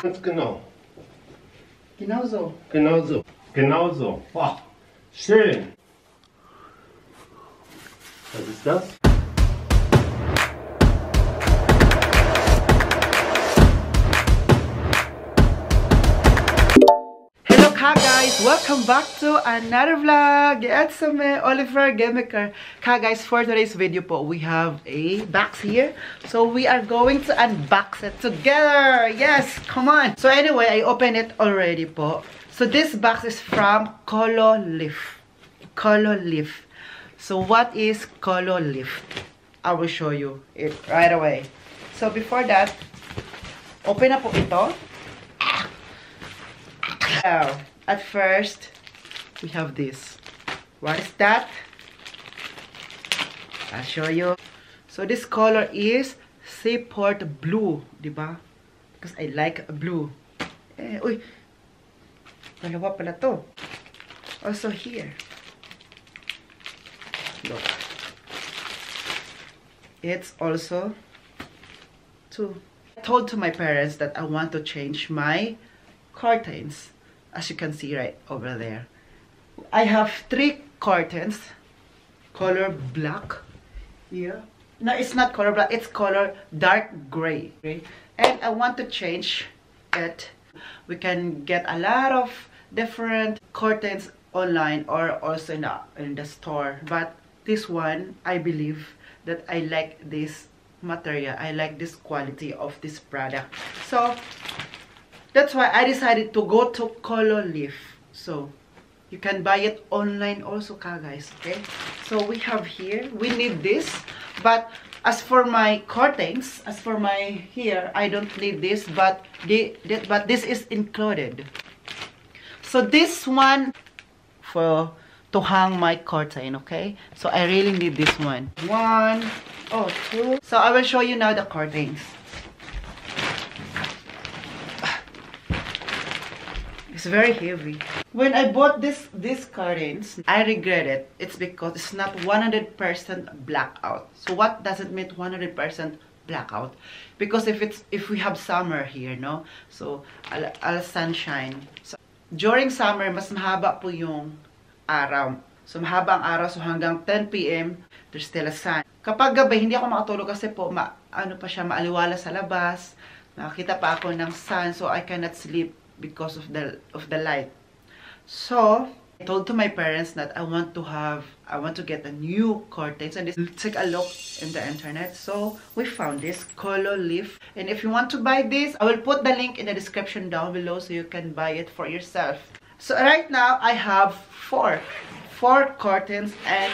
Ganz genau. Genauso. Genauso. Genauso. Wow. Schön. Was ist das? Hello guys, welcome back to another vlog. It's me, Oliver Gemiker. Guys, for today's video po, we have a box here. So we are going to unbox it together. Yes, come on. So anyway, I opened it already po. So this box is from Cololift. Cololift. So what is Cololift? I will show you it right away. So before that, open na po ito. At first, we have this. What is that? I'll show you. So this color is Seaport Blue, diba? Because I like blue. Uy, dalawa pala to. Also here. Look. It's also two. I told to my parents that I want to change my curtains. As you can see right over there, I have 3 curtains, color black here. No, it's not color black, it's color dark gray. And I want to change it. We can get a lot of different curtains online or also in the store, but this one, I believe that I like this material, I like this quality of this product. So that's why I decided to go to Cololift. So you can buy it online also, guys. Okay. So we have here. We need this. But as for my curtains, as for my here, I don't need this. But this is included. So this one for to hang my curtain. Okay. So I really need this one. 1, 2. So I will show you now the curtains. It's very heavy. When I bought these curtains, I regret it. It's because it's not 100% blackout. So what does it mean 100% blackout? Because if we have summer here, no? So all sunshine. So during summer, mas mahaba po yung araw. So mahaba ang araw, so hanggang 10 PM, there's still a sun. Kapag gabi, hindi ako makatulog kasi po ano pa siya, maaliwala sa labas. Nakakita pa ako ng sun, so I cannot sleep because of the light. So I told to my parents that I want to get a new curtains, and let's take a look in the internet. So we found this Cololift, and if you want to buy this, I will put the link in the description down below so you can buy it for yourself. So right now I have four curtains and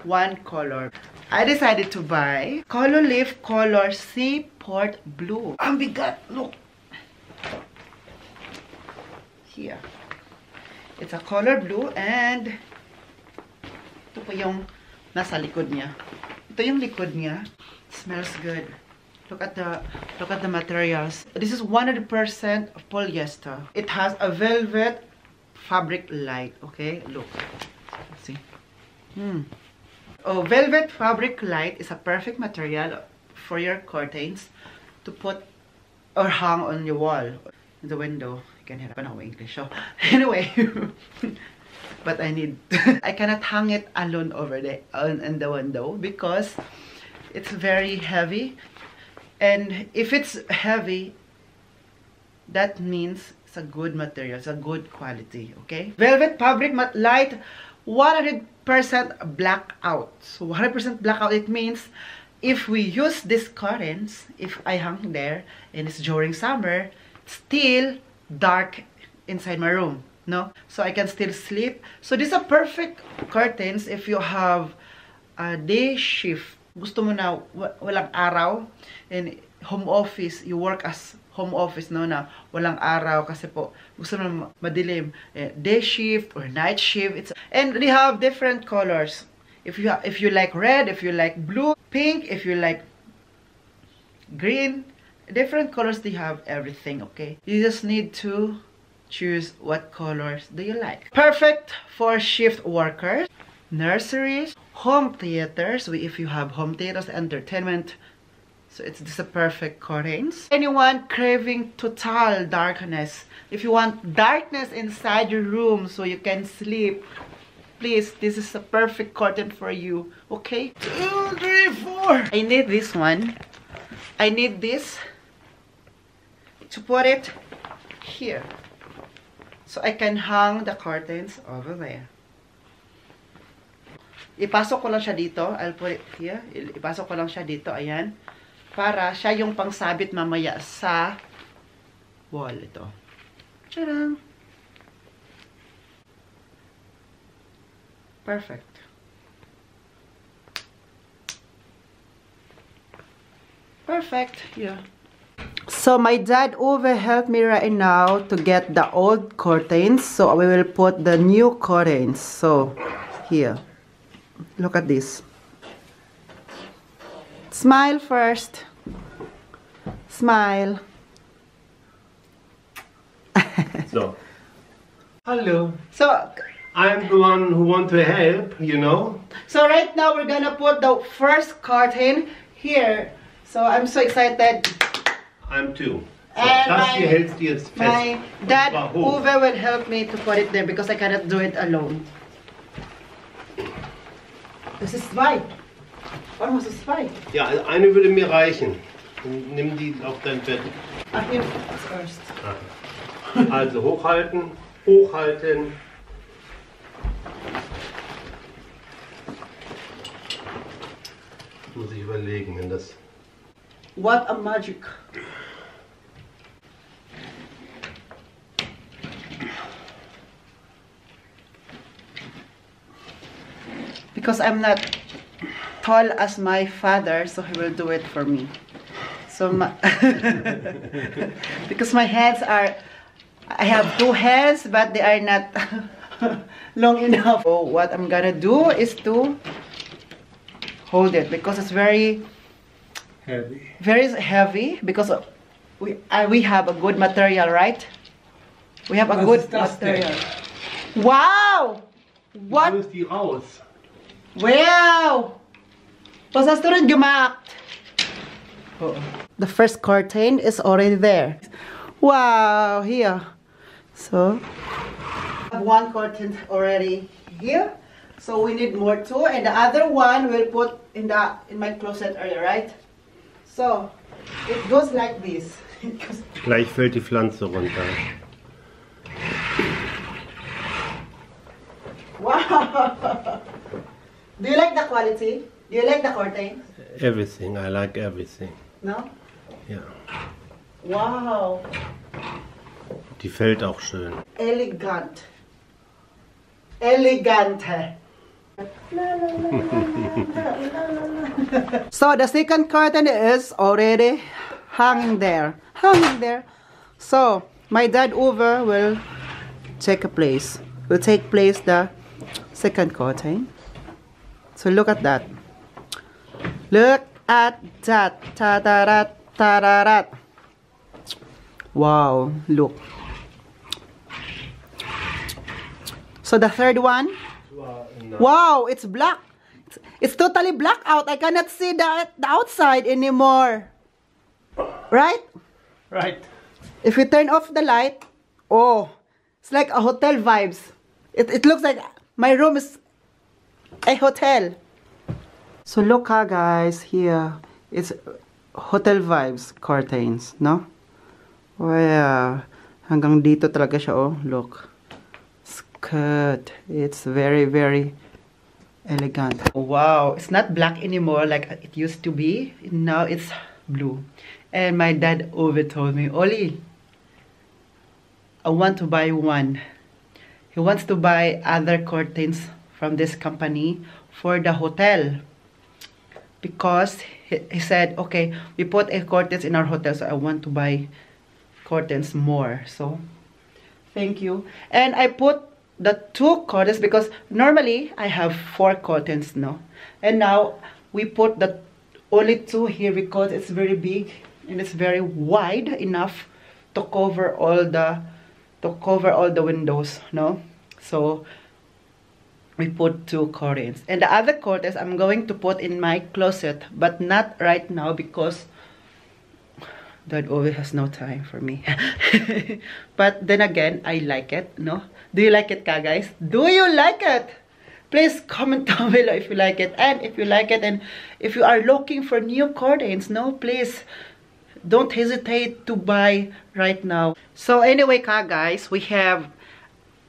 1 color. I decided to buy Cololift color Seaport Blue. Ang bigat, look. Here. It's a color blue, and ito po yung nasa likod niya. Ito yung likod niya. It smells good. Look at the materials. This is 100% polyester. It has a velvet fabric light. Okay, look. Let's see. Oh, velvet fabric light is a perfect material for your curtains to put or hang on your wall, in the window. Kanirapan ako English. So, anyway, but I cannot hang it alone over there in the window because it's very heavy. And if it's heavy, that means it's a good material, it's a good quality, okay? Velvet fabric light, 100% blackout. So 100% blackout, it means if we use these curtains, if I hang there and it's during summer, still dark inside my room, no? So I can still sleep. So these are perfect curtains if you have a day shift. Gusto mo na walang araw, and home office, you work as home office, no, na walang araw kasi po gusto mo madilim. Day shift or night shift. And they have different colors. If you like red, if you like blue, pink, if you like green, different colors, they have everything, okay? You just need to choose what colors do you like. Perfect for shift workers, nurseries, home theaters. If you have home theaters, entertainment So it's just a perfect curtains. Anyone craving total darkness, if you want darkness inside your room so you can sleep, please, this is a perfect curtain for you. Okay? 2, 3, 4. I need this one. I need this to put it here. So I can hang the curtains over there. Ipasok ko lang siya dito. I'll put it here. Ipasok ko lang siya dito. Ayan. Para siya yung pangsabit mamaya sa wall. Ito. Tadang! Perfect. Perfect. Yeah. So my dad over helped me right now to get the old curtains. So we will put the new curtains. So here. Look at this. Smile first. Smile. So. Hello. So I'm the one who want to help, you know. So right now we're gonna put the first curtain here. So I'm so excited. I'm too. So, And das hier hältst du jetzt fest. My dad Warum? Uwe will help me to put it there because I cannot do it alone. Das ist zwei. Warum ist es zwei? Ja, eine würde mir reichen. Nimm die auf dein Bett. Ach, hier first. Also hochhalten, hochhalten. Muss ich überlegen, wenn das... What a magic. Because I'm not tall as my father, so he will do it for me. So because my hands are, I have 2 hands, but they are not long enough. So what I'm gonna do is to hold it because it's very heavy because we have a good material, right? We have a good material. Wow! What? Wo ist die raus? Wow! Was hast du denn gemacht? The first curtain is already there. Wow, here. So, I have 1 curtain already here. So we need more too, and the other one we'll put in my closet area, right? So it goes like this. Gleich fällt die Pflanze runter. Wow! Do you like the quality? Do you like the curtain? Everything, I like everything. No? Ja. Wow! Die fällt auch schön. Elegant. Elegante. So the second curtain is already hanging there. Hanging there. So my dad over will take place. Will take place the second curtain. So look at that. Look at that. Ta-da-da, ta-da-da. Wow, look. So the third one. Wow, it's black. It's totally black out. I cannot see the outside anymore. Right? Right. If you turn off the light, oh, it's like a hotel vibes. It looks like my room is a hotel. So look guys, here. It's hotel vibes curtains, no? Wow. Hanggang dito talaga siya, oh. Look. It's good. It's very, very elegant. Wow. It's not black anymore like it used to be. Now it's blue. And my dad over told me, Oli, I want to buy one. He wants to buy other curtains from this company for the hotel. Because he said, okay, we put a curtains in our hotel, so I want to buy curtains more. So thank you. And I put the 2 curtains because normally I have 4 curtains now, and now we put the only 2 here because it's very big and it's very wide enough to cover all the windows, no? So we put 2 curtains, and the other curtains I'm going to put in my closet, but not right now because Dad always has no time for me. But then again, I like it, no? Do you like it, ka guys? Do you like it? Please comment down below if you like it. And if you like it, and if you are looking for new curtains, no? Please don't hesitate to buy right now. So anyway, ka guys, we have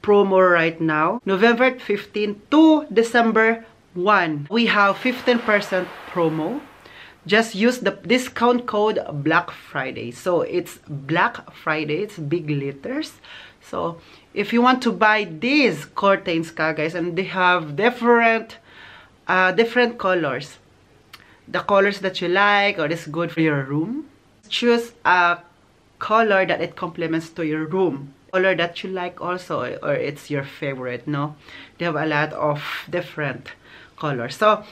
promo right now. November 15 to December 1. We have 15% promo. Just use the discount code Black Friday. So it's Black Friday. It's big letters. So if you want to buy these curtains, guys, and they have different colors. The colors that you like or is good for your room. Choose a color that it complements to your room. Color that you like also, or it's your favorite, no? They have a lot of different colors. So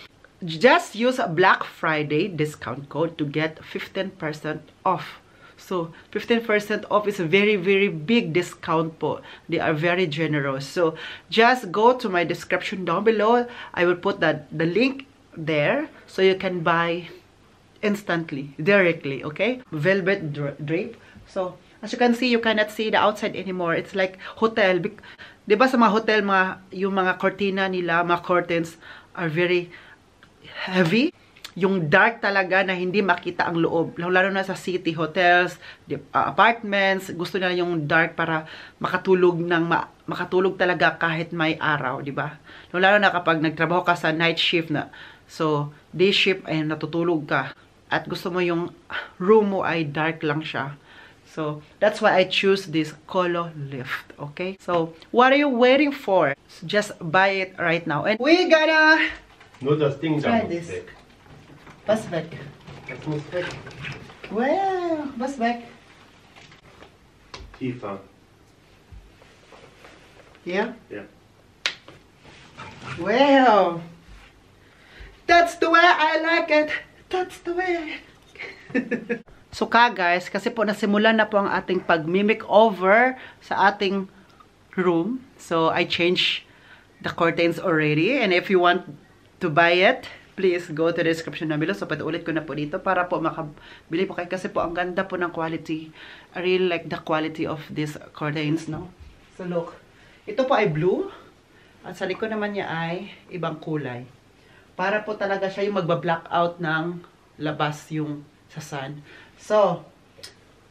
just use a Black Friday discount code to get 15% off. So 15% off is a very, very big discount po. They are very generous. So just go to my description down below. I will put the link there so you can buy instantly, directly, okay? Velvet drape. So as you can see, you cannot see the outside anymore. It's like hotel. Diba sa mga hotel, yung mga cortina nila, mga curtains are very heavy. Yung dark talaga na hindi makita ang loob. Lalo na sa city hotels, apartments, gusto nila yung dark para makatulog makatulog talaga kahit may araw, di ba? Lalo na kapag nagtrabaho ka sa night shift na. So, day shift ay natutulog ka. At gusto mo yung room mo ay dark lang siya. So, that's why I choose this Color Lift, okay? So, what are you waiting for? So, just buy it right now. And we gotta Nur das Ding da try muss this. weg. Was weg? Das muss weg. Well, was weg? Tiefer. Yeah? Ja. Well, that's the way I like it. That's the way. So guys, kasi po nasimulan na po ang ating pag-make-over sa ating room. So I changed the curtains already. And if you want to buy it, please go to the description na below. So patulit ko na po dito para po makabili po kayo. Kasi po ang ganda po ng quality. I really like the quality of these curtains, no? So look, ito po ay blue. At sa likod naman niya ay ibang kulay. Para po talaga siya yung magba-black out ng labas yung sa sun. So,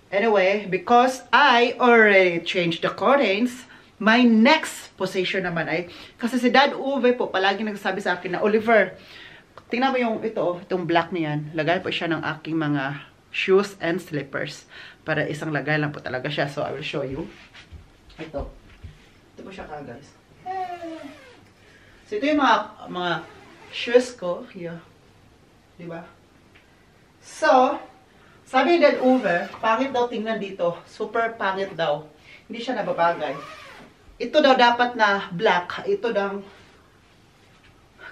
anyway, because I already changed the curtains, my next position naman ay, kasi si Dad Uwe po palagi nagsasabi sa akin na, Oliver, tingnan mo yung itong black niyan. Lagay po siya ng aking mga shoes and slippers. Para isang lagay lang po talaga siya. So, I will show you. Ito. Ito po siya guys. So, ito yung mga shoes ko. Here. Diba? So, sabi ni Dad Uwe, pangit daw tingnan dito. Super pangit daw. Hindi siya nababagay. Ito daw dapat na black. Ito daw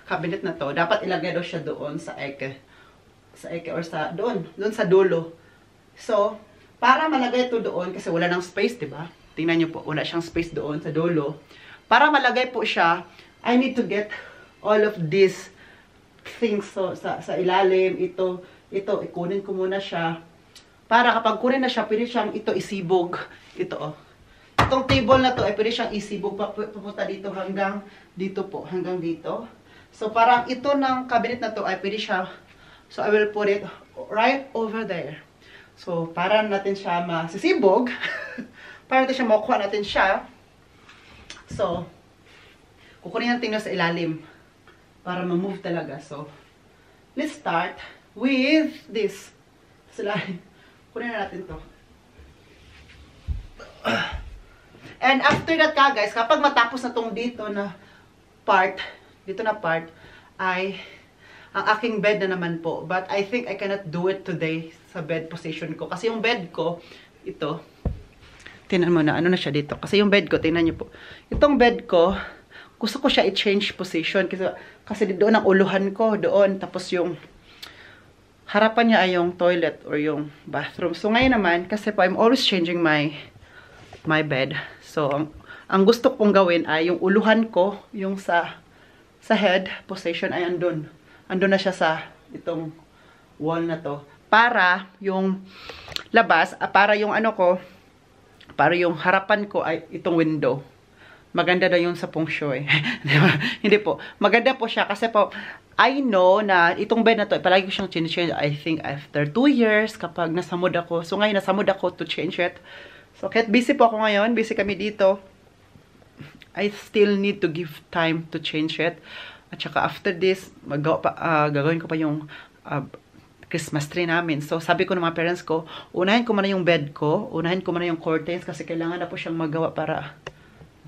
cabinet na to. Dapat ilagay daw siya doon sa eke. Sa eke or sa doon sa dulo. So, para malagay ito doon kasi wala nang space, 'di ba? Tingnan niyo po, wala siyang space doon sa dulo. Para malagay po siya, I need to get all of these things so sa ilalim ito ikunin ko muna siya. Para kapag kunin na siya, pwede siyang ito isibog. Ito Itong table na to ay pwede siyang isibog papunta dito hanggang dito po, hanggang dito. So parang ito ng cabinet na to ay pwede siya. So I will put it right over there. So para natin siya masisibog, para natin siya makuha natin siya. So kukunin natin sa ilalim para ma-move talaga. So let's start with this. Sa ilalim. Kunin na natin to. And after that guys, kapag matapos na tong dito na part, ay ang aking bed na naman po. But I think I cannot do it today sa bed position ko. Kasi yung bed ko, ito, tingnan mo na, ano na siya dito. Kasi yung bed ko, tingnan nyo po. Itong bed ko, gusto ko siya i-change position. Kasi doon ang uluhan ko, doon. Tapos yung harapan niya ay yung toilet or yung bathroom. So ngayon naman, kasi po I'm always changing my bed. So ang gusto kong gawin ay yung uluhan ko, yung sa head position ay andun. Andun na siya sa itong wall na to. para yung labas, para yung ano ko, para yung harapan ko ay itong window. Maganda daw yung sa feng shui. Hindi po. Maganda po siya kasi po, I know na itong bed na to, palagi ko siyang change, I think after 2 years kapag nasa mood ako. So ngayon nasa mood ako to change it. So kahit busy po ako ngayon, busy kami dito, I still need to give time to change it. At saka after this, gagawin ko pa yung Christmas tree namin. So, sabi ko ng mga parents ko, unahin ko muna yung bed ko, unahin ko muna yung curtains kasi kailangan na po siyang magawa para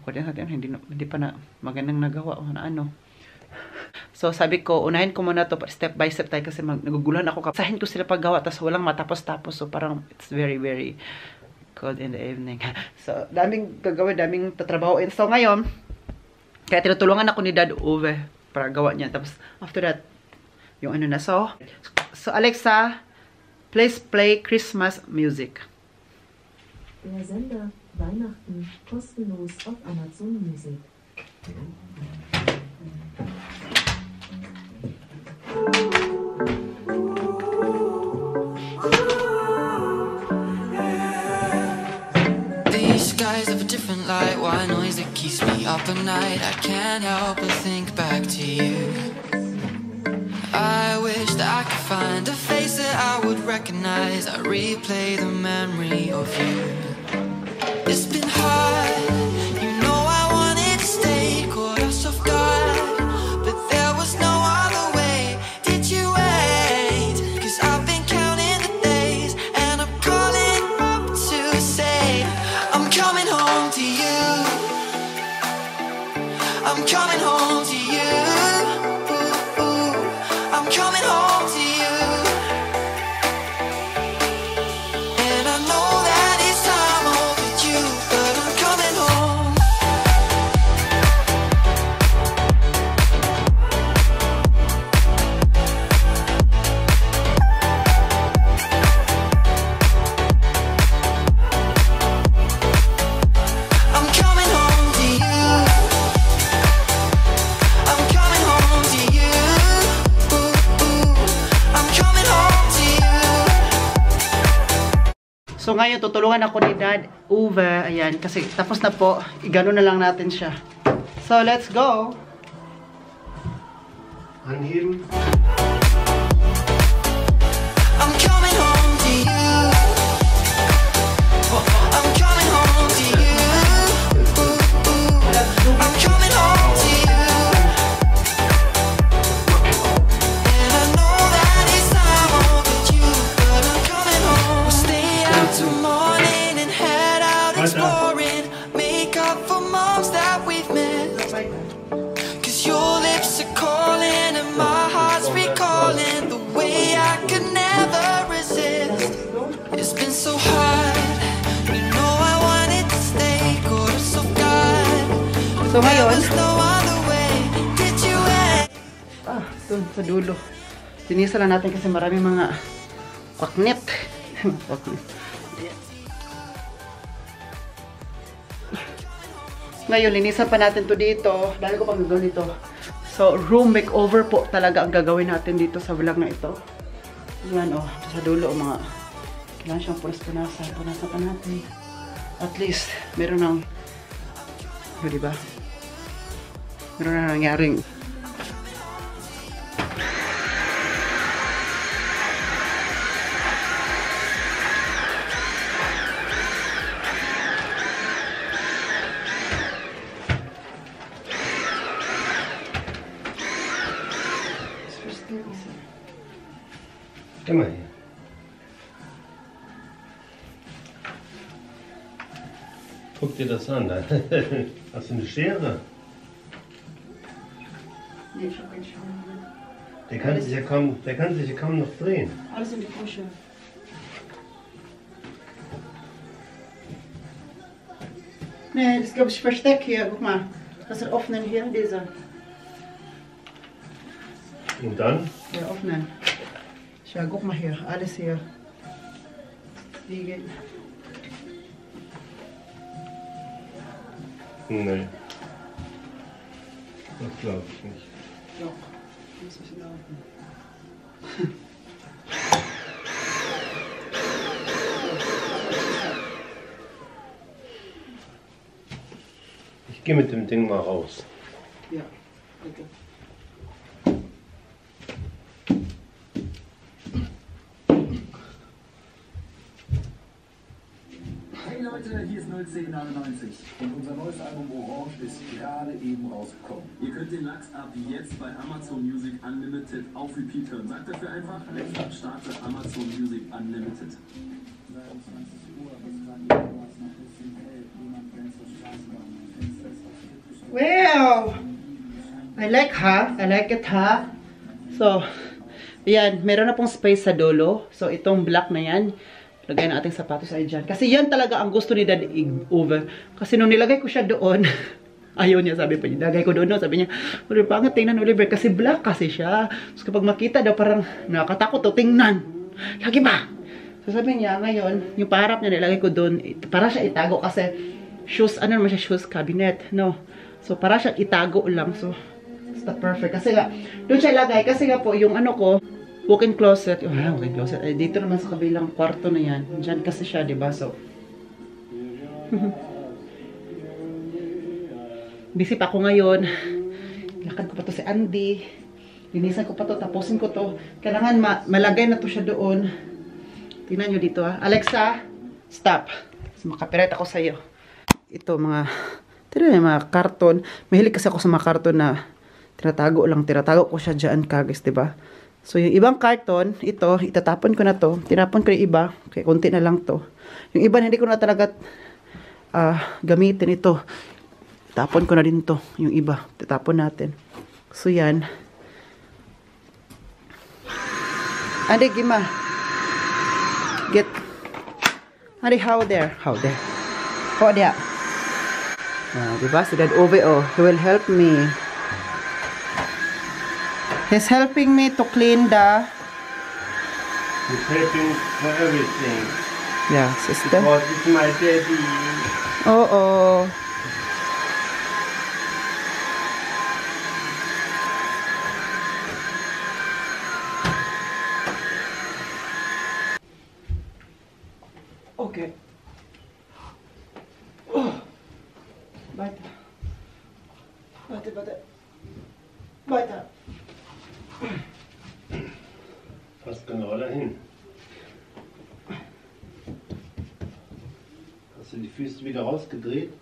curtains natin, hindi pa na magandang nagawa o na ano. So, sabi ko, unahin ko muna to step by step tayo kasi naguguluhan ako. Sahin ko sila paggawa tapos walang matapos-tapos. So, parang it's very, very cold in the evening. So, daming gagawin, daming tatrabahoin. So, ngayon, kaya tinutulungan ako ni Dad Uwe para gawa niya. Tapos, after that, yung ano na. So Alexa, please play Christmas music. Der Sender Weihnachten kostenlos auf Amazon Music. These skies have a different light, white noise that keeps me up at night. I can't help but think back to you. I wish that I could find a face that I would recognize. I replay the memory of you. It's been hard, you know I wanted to stay, caught us off guard, but there was no other way. Did you wait? 'Cause I've been counting the days, and I'm calling up to say I'm coming home to you. I'm coming home to you. I'm coming home to you. And I know that it's time overdue, but I'm coming home. I'm coming home to you. I'm coming home to you. So ngayon, tutulungan ako ni Dad Uwe. Ayan, kasi tapos na po. Igano na lang natin siya. So, let's go! Anheben. I'm coming home to you. I'm coming home to you. I'm coming home to you. And I know that it's time overdue, but I'm coming home. We'll stay out till morning and head out exploring. Make up for moms that we've missed. 'Cause your lips are calling and my heart's recalling the way I could never resist. It's been so hard, you know I wanted to stay, caught us off guard. So There ngayon, was no other way. Did you end? dun sa dulo. Tinisa lang natin kasi marami mga kwaknet. Ngayon, linisan pa natin to dito. Dahil ko pang gagawin dito. So, room makeover po talaga ang gagawin natin dito sa vlog na ito. Yan, sa dulo, mga kailangan siyang punas-punasan. Punasan pa natin. At least, meron ng, diba? Meron na nangyaring Komm mal her. Guck dir das an. Hast du eine Schere? Nee, ich hab keinen Schaum. Der kann sich ja kaum noch drehen. Alles in die Kusche. Nee, das glaube ich Versteck hier. Guck mal. Das ist offenen hier, dieser. Und dann? Ja, offenen. Ja, guck mal hier. Alles hier. Liegen. Nee. Das glaube ich nicht. Doch. Muss ich laufen. Ich gehe mit dem Ding mal raus. Ja, bitte. Hey Leute, hier ist 01099 und unser neues Album Orange ist gerade eben rausgekommen. Ihr könnt den Lachs ab jetzt bei Amazon Music Unlimited auf Repeat hören. Sagt dafür einfach, Alexa, starte Amazon Music Unlimited. Wow! I like ha. I like it ha. So, yan. Meron na pong space sa dulo. So, itong black na yan. Lagay na ating sapatos ay dyan. Kasi yan talaga ang gusto ni Dad over. Kasi nung nilagay ko siya doon, ayaw niya, sabi pa niya. Lagay ko doon, sabi niya, Oliver, pangit tingnan Oliver. Kasi black kasi siya. So, kapag makita daw, parang nakakatakot to tingnan. Lagi ba? So, sabi niya, ngayon, yung paharap niya, nilagay ko doon, para siya itago kasi shoes, ano naman siya, shoes cabinet, no? So, para siya itago lang. So, it's not perfect. Kasi nga, doon siya ilagay. Kasi nga po, yung ano ko, walk-in closet. Oh, walk-in closet. Dito naman sa kabilang kwarto na yan. Diyan kasi siya, diba? So, busy pa ako ngayon. Lakad ko pa to si Andy. Linisan ko pa to. Tapusin ko to. Kailangan malagay na to siya doon. Tingnan nyo dito, ha. Alexa, stop. So, makapirate ako sa'yo. Ito, mga karton. Mahilig kasi ako sa mga karton na tinatago lang. Tinatago ko siya dyan, kagis, diba? So, yung ibang karton, ito, itatapon ko na to. Tinapon ko yung iba. Kaya konti na lang to. Yung iba, hindi ko na talaga gamitin ito. Tapon ko na din to. Yung iba, tatapon natin. So, yan. Andi, Gima. Get. Andi, how there? How there? How there? Diba? Si Dad Ove, oh. He will help me. He's helping me to clean the... He's helping for everything. Yeah, sister. Because it's my daddy. Oh. Okay. Weiter. Weiter. Fast genau dahin. Hast du die Füße wieder rausgedreht?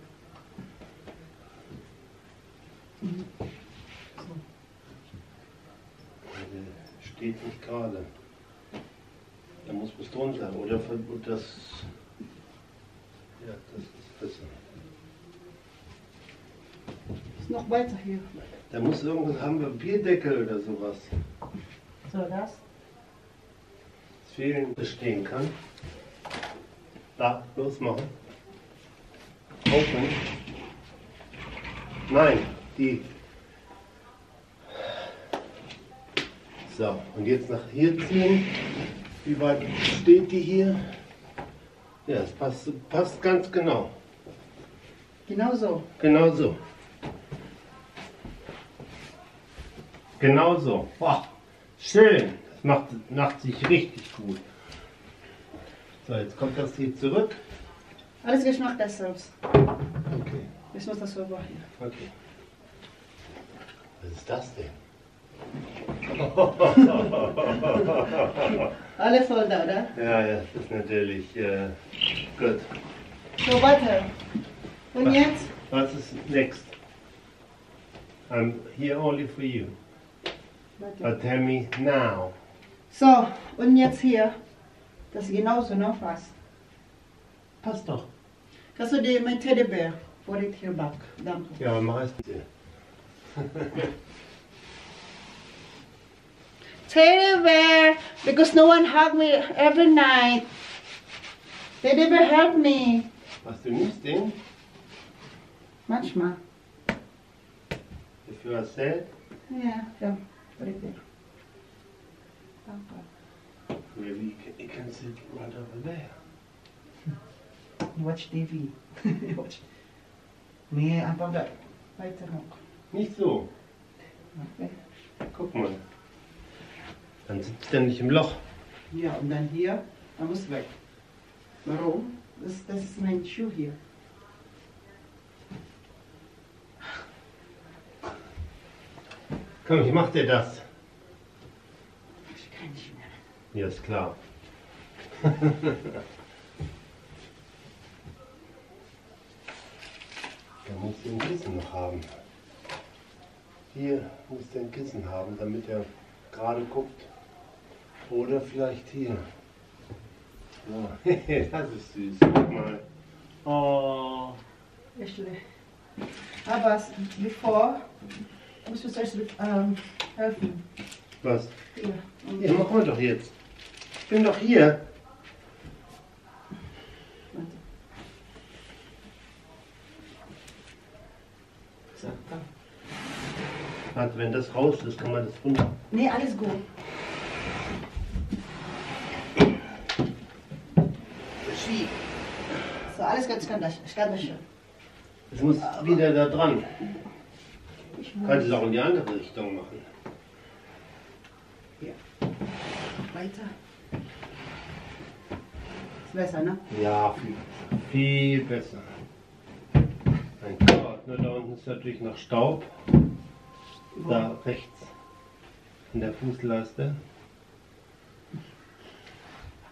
Der steht nicht gerade. Da muss was drunter. Oder das. Ja, das ist besser. Ist noch weiter hier. Da muss irgendwas haben wir Bierdeckel oder sowas. So, das? Das fehlen, das stehen kann. Da, losmachen. Open. Nein, die. So, und jetzt nach hier ziehen. Wie weit steht die hier? Ja, es passt ganz genau. Genau so. Genau so. Genau so. Boah, schön. Das macht sich richtig gut. So, jetzt kommt das hier zurück. Alles ich mache das selbst. Okay. Ich muss das so machen. Okay. Was ist das denn? Alles voll da, oder? Ja, das ist natürlich gut. So, weiter. Und jetzt? Was ist next? I'm here only for you. Weiter. But tell me now. So, und jetzt hier. Das ist genauso, ne? Fast. Passt doch. Kannst du dir mein Teddybär put it here back? Danke. Ja, mach es bitte. Teddybär! Because no one hug me every night. Teddybär, help me. Hast du nimmst den? Manchmal. If you are sad, Ja, ja. Put it there. Danke. maybe you can sit right over there. You watch TV. You watch. Nee, einfach da. Weiter noch. Nicht so. Okay. Guck mal. Dann sitzt der nicht im Loch. Ja, und dann hier. Er muss weg. Warum? Das ist mein Schuh hier. Komm, ich mach dir das. Ich kann nicht mehr. Ja, ist klar. Da muss ich ein Kissen noch haben. Hier muss der ein Kissen haben, damit er gerade guckt. Oder vielleicht hier. So. Das ist süß. Guck mal. Oh. Actually. Aber bevor musst du zuerst helfen. Was? Hier. Ja, machen wir doch jetzt. Ich bin doch hier. Warte. So, komm. Warte, wenn das raus ist, kann man das runter. Nee, alles gut. Schieb. So, alles ganz schön. Es muss wieder da dran. Ich muss Kannst du es auch in die andere Richtung machen. hier. Weiter. Ist besser, ne? Ja, viel besser. Mein Gott, nur da unten ist natürlich noch Staub. Da rechts in der Fußleiste.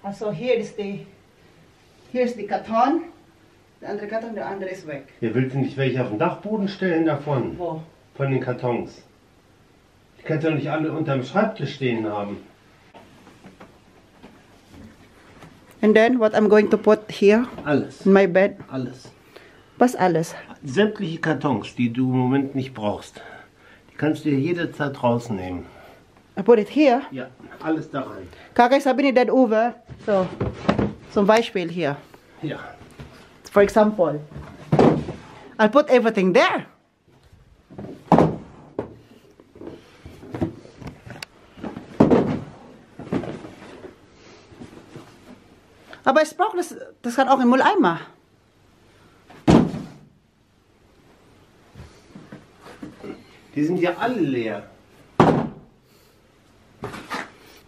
Also hier ist die Karton. Der andere Karton, der andere ist weg. Hier willst du nicht welche auf den Dachboden stellen davon? Wo? Von den Kartons. Die kannst du doch nicht alle unterm Schreibtisch stehen haben. And then what I'm going to put here Alles. in my bed. Alles. Was alles? Sämtliche Kartons, die du im Moment nicht brauchst, die kannst du dir jederzeit rausnehmen. I put it here. Ja, alles da rein. Kakay, sabi ni Dad Uwe, so, zum Beispiel hier. Ja. For example, I'll put everything there. Aber es braucht das kann auch im Mülleimer. Die sind ja alle leer.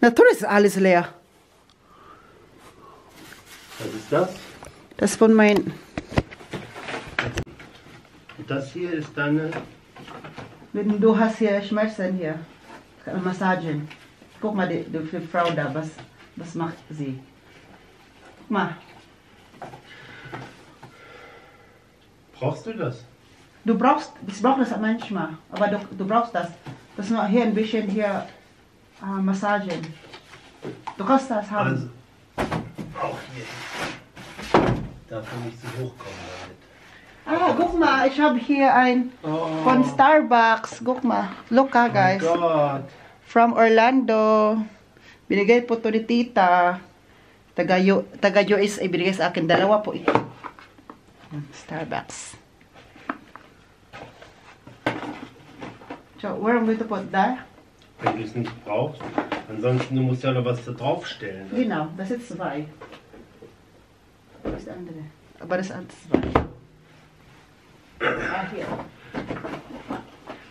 Natürlich ist alles leer. Was ist das? Das ist von mein... Und das hier ist deine... Wenn du hast hier Schmerzen hier, kann Massagen. Guck mal, die Frau da, was macht sie? Guck mal. Brauchst du das? Ich brauche das manchmal, aber du brauchst das. Das ist nur hier ein bisschen hier Massagen. Du kannst das haben. Also, auch hier. Darf er nicht so hochkommen damit. Guck mal, ich habe hier ein von Starbucks. Guck mal, look guys. Oh Gott. From Orlando. Binigay po to ni Tita. Taga USA, binigay sa akin. Dalawa po ito. Starbucks. So, where am I going to put that? Wenn du es nicht brauchst. Ansonsten, du musst ja noch was da draufstellen. Ne? Genau, das ist 2. Das ist der andere. Aber das andere 2. Hier.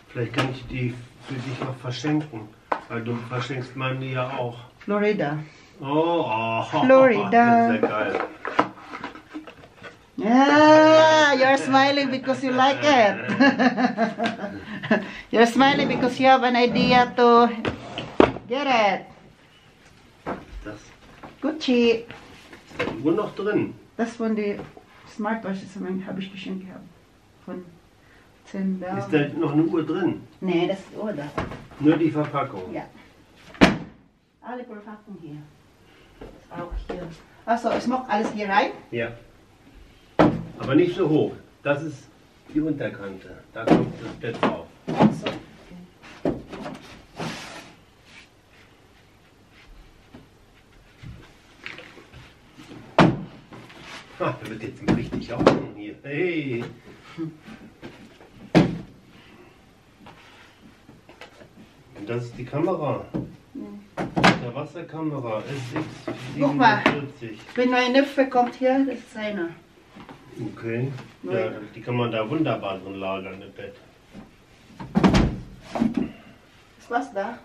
Vielleicht kann ich die für dich auch verschenken. Weil du verschenkst meine ja auch. Florida. Oh, Florida. Das ist ja geil. Yeah, you're smiling because you like it. You're smiling because you have an idea to get it. Das Gucci. ist da die Uhr noch drin. Das von der Smartwatch, das habe ich geschenkt gehabt. Von 10 Ist da noch eine Uhr drin? Nee, das ist Uhr da. Nur die Verpackung. Ja. Alle Verpackungen hier. Ist auch hier. Achso, ich mache alles hier rein. Ja. Aber nicht so hoch. Das ist die Unterkante. Da kommt das Bett drauf. Achso. Okay. Ha, da wird jetzt richtig außen hier. Hey. Und das ist die Kamera. Der Wasserkamera SX47. Guck mal. Wenn mein Neffe kommt hier, das ist seiner. Okay. Ja, die kann man da wunderbar drin lagern im Bett. Ist was da?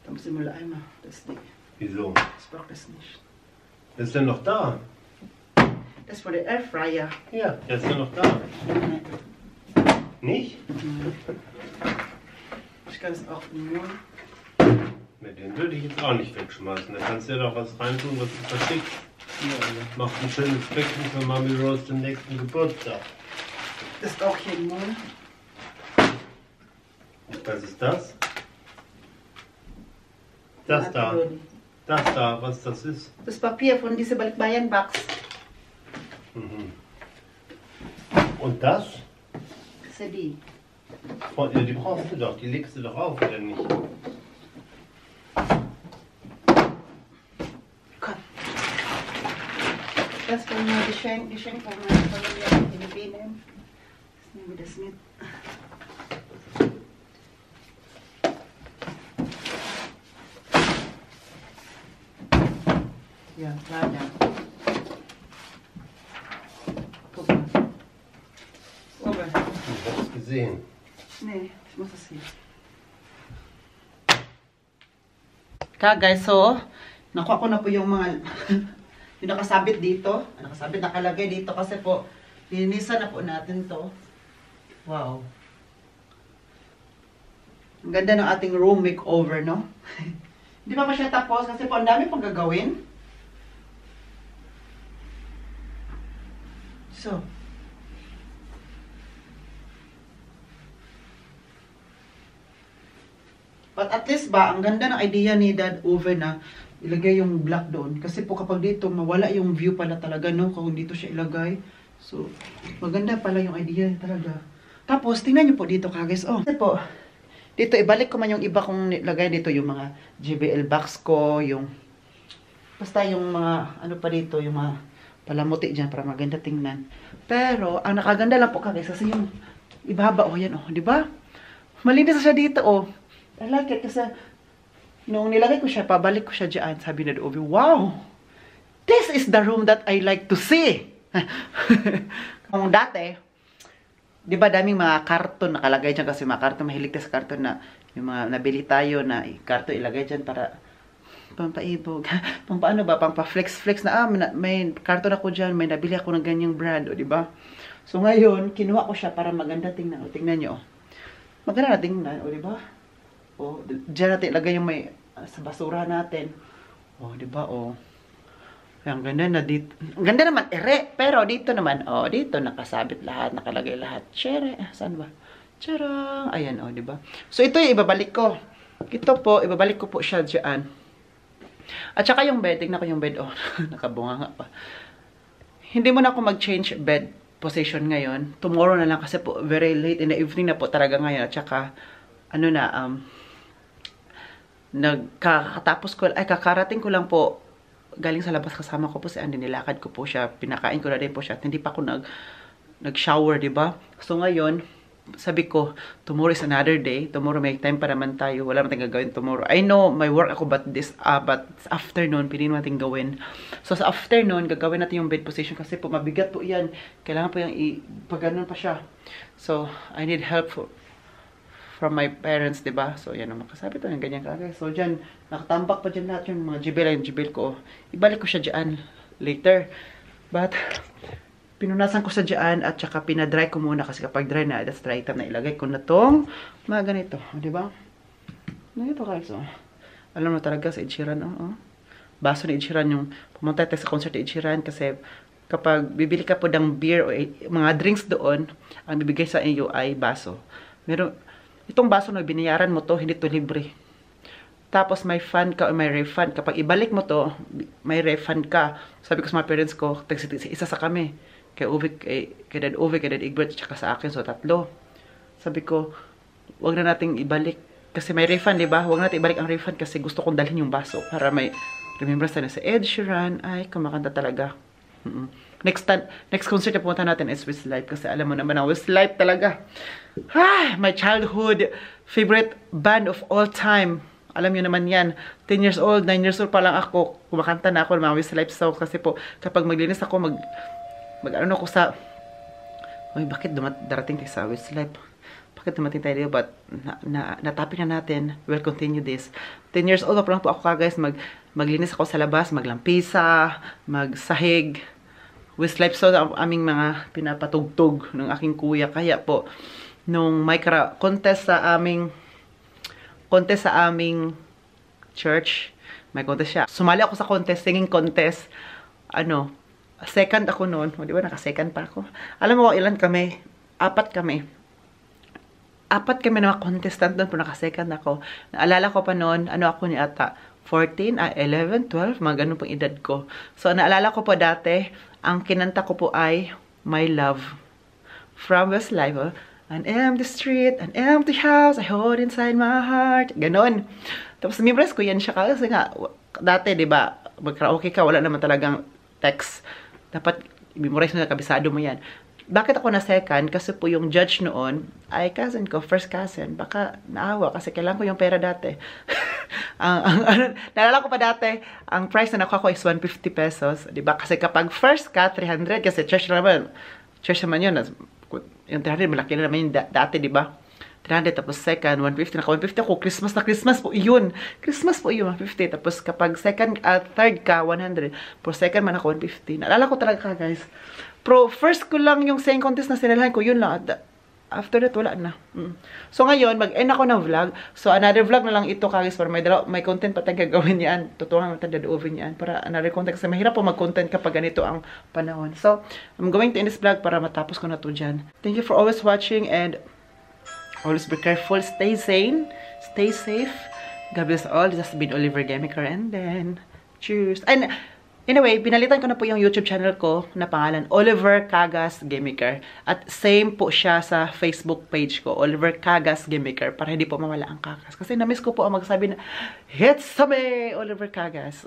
Da muss ich Mülleimer. Das Ding. Wieso? Das braucht es nicht. Das ist ja noch da. Das ist für den Airfryer. Ja, der ist ja noch da. Nicht? Ich kann es auch nur. Mit den würde ich jetzt auch nicht wegschmeißen. Da kannst du ja doch was reintun, was du verschickst. Macht ein schönes Becken für Mami Rose den nächsten Geburtstag. Das ist auch hier nur. Was ist das? Das da. Das da, was das ist. Das Papier von dieser Balikbayan-Box. Mhm. Und das? CD. Ja, die brauchst du doch, die legst du doch auf, oder nicht? Komm. Das von mir Geschenk von meiner Familie in den Philippinen. Das nehmen wir das mit. Ja, klar, ja. Guck mal. Oben. Ich hab's gesehen. Nee, ich muss es hier. Kaya guys, so, nakuha ko na po yung mga, yung nakasabit dito. Nakasabit, nakalagay dito kasi po, linisan na po natin to. Wow. Ang ganda ng ating room makeover, no? Hindi pa siya tapos kasi po ang dami pang gagawin. So, but at least ba, ang ganda ng idea ni Dad over na ilagay yung black doon. Kasi po kapag dito, mawala yung view pala talaga, no? Kung dito siya ilagay. So, maganda pala yung idea talaga. Tapos, tingnan nyo po dito, guys. Oh, kasi po, dito, ibalik ko man yung iba kong nilagay dito, yung mga JBL box ko, yung, basta yung mga, ano pa dito, yung mga palamuti dyan para maganda tingnan. Pero, ang nakaganda lang po, guys, kasi yung ibaba, oh, yan, oh, di ba? Malinis siya dito, oh. I like it kasi nung nilagay ko siya, pabalik ko siya dyan, sabi na Ovi, wow! This is the room that I like to see! Kung dati, di ba daming mga karton nakalagay dyan kasi mga karton, mahilig tayo sa karton na yung mga nabili tayo na karton ilagay dyan para pampaibog. Pampaano ba? Pampa-flex-flex na, may karton ako dyan, may nabili ako ng ganyang brand, o di ba? So ngayon, kinuha ko siya para maganda tingnan. O, tingnan nyo. Maganda na tingnan, o di ba? O, dyan natin ilagay yung may sa basura natin. O, di ba? O. Ang ganda na dito. Ang ganda naman, pero dito naman, o, dito nakasabit lahat, nakalagay lahat. Chere, saan ba? Charang! Ayan, o, di ba? So, ito yung ibabalik ko. Ito po, ibabalik ko po siya dyan. At saka yung bed, tignan ko yung bed, o, nakabunga nga pa. Hindi mo na ako mag-change bed position ngayon. Tomorrow na lang kasi po, very late in the evening na po talaga ngayon. At saka, ano na, kakarating ko lang po galing sa labas, kasama ko po si Andy, nilakad ko po siya, pinakain ko na din po siya at hindi pa ako nag-shower, di ba? So ngayon, sabi ko, tomorrow is another day, tomorrow may time pa naman tayo, wala naman tayong gagawin tomorrow. I know may work ako, but afternoon, pinili natin gawin. So sa afternoon, gagawin natin yung bed position kasi po mabigat po yan, kailangan po yung pag-ganon pa siya. So I need help from my parents, diba? So, yan ang makasabi to, yung ganyan kagay. So, dyan, nakatambak pa dyan lahat yung mga jibil ko. Ibalik ko siya dyan later. But, pinunasan ko sa dyan at saka pinadry ko muna kasi kapag dry na, that's dry item na ilagay ko na tong mga ganito. Diba? Ganito guys, oh. Alam mo talaga sa Ed Sheeran, oh. Baso ni Ed Sheeran yung pumunta tayo sa concert ni Ed Sheeran kasi kapag bibili ka po ng beer o mga drinks doon, ang bibigay sa iyo ay baso. Meron, itong baso na binayaran mo to, hindi to libre. Tapos may fund ka o may refund. Kapag ibalik mo to, may refund ka. Sabi ko sa mga parents ko, isa sa kami. Kay Dad Uwe, kay Dad Egbert, tsaka sa akin. So, 3. Sabi ko, wag na nating ibalik. Kasi may refund, diba? Wag natin ibalik ang refund kasi gusto kong dalhin yung baso. Para may remembrance na sa Ed Sheeran. Ay, kumakanta talaga. Next concert na pumunta natin is Westlife kasi alam mo naman ang Westlife talaga. My childhood favorite band of all time. Alam niyo naman yan. 10 years old, 9 years old pa lang ako. Kumakanta na ako ng mga Westlife songs kasi po kapag maglinis ako ano ako sa bakit darating tayo sa Westlife? Bakit dumating tayo dito? But natapin na natin. We'll continue this. 10 years old pa lang po ako guys. Maglinis ako sa labas, maglampisa, magsahig. Westlife so ang aming mga pinapatugtog ng aking kuya. Kaya po, nung may contest sa aming church. May contest siya. Sumali ako sa contest, singing contest. Second ako noon. O, di ba, naka-second pa ako. Alam mo, ilan kami? 4 kami. 4 kami na mga contestant doon, pero naka-second ako. Naalala ko pa noon, ako ni ata, 14, 11, 12, mga ganun pang edad ko. So, naalala ko po dati, ang kinanta ko po ay My Love. From Westlife, An empty street, an empty house, I hold inside my heart. Ganon. Tapos, memorize ko yan siya kasi nga, dati, di ba, mag-karaoke ka, wala naman talagang text. Dapat, memorize mo na, kabisado mo yan. Bakit ako na second? Kasi po yung judge noon ay cousin ko, first cousin. Baka naawa kasi kailangan ko yung pera dati. Naalala ko pa dati, ang price na nakuha ko is 150 pesos. Diba? Kasi kapag first ka, 300. Kasi church naman yun. Yung 300, malaki na naman yung dati, diba? 300, tapos second, 150. Naka 150 ako, Christmas na Christmas po yun. Christmas po yun, 150. Tapos kapag third ka, 100. For second man ako, 150. Naalala ko talaga guys. First ko lang yung singing contest na sinalahan ko, yun lang. After that, wala na. So ngayon, mag-end ako ng vlog. So another vlog na lang ito, guys, para may content pa tayong gagawin yan. Totoo nga natin dadovin yan. Para another content. Kasi mahirap po mag-content kapag ganito ang panahon. So, I'm going to end this vlog para matapos ko na to dyan. Thank you for always watching and always be careful. Stay sane. Stay safe. God bless all. This has been Oliver Gamiker. And then, cheers. And anyway, pinalitan ko na po yung YouTube channel ko na pangalan, Oliver Cagas Gamiker. At same po siya sa Facebook page ko, Oliver Cagas Gamiker, para hindi po mawala ang Cagas. Kasi na-miss ko po ang magsabi na, hits me, Oliver Cagas.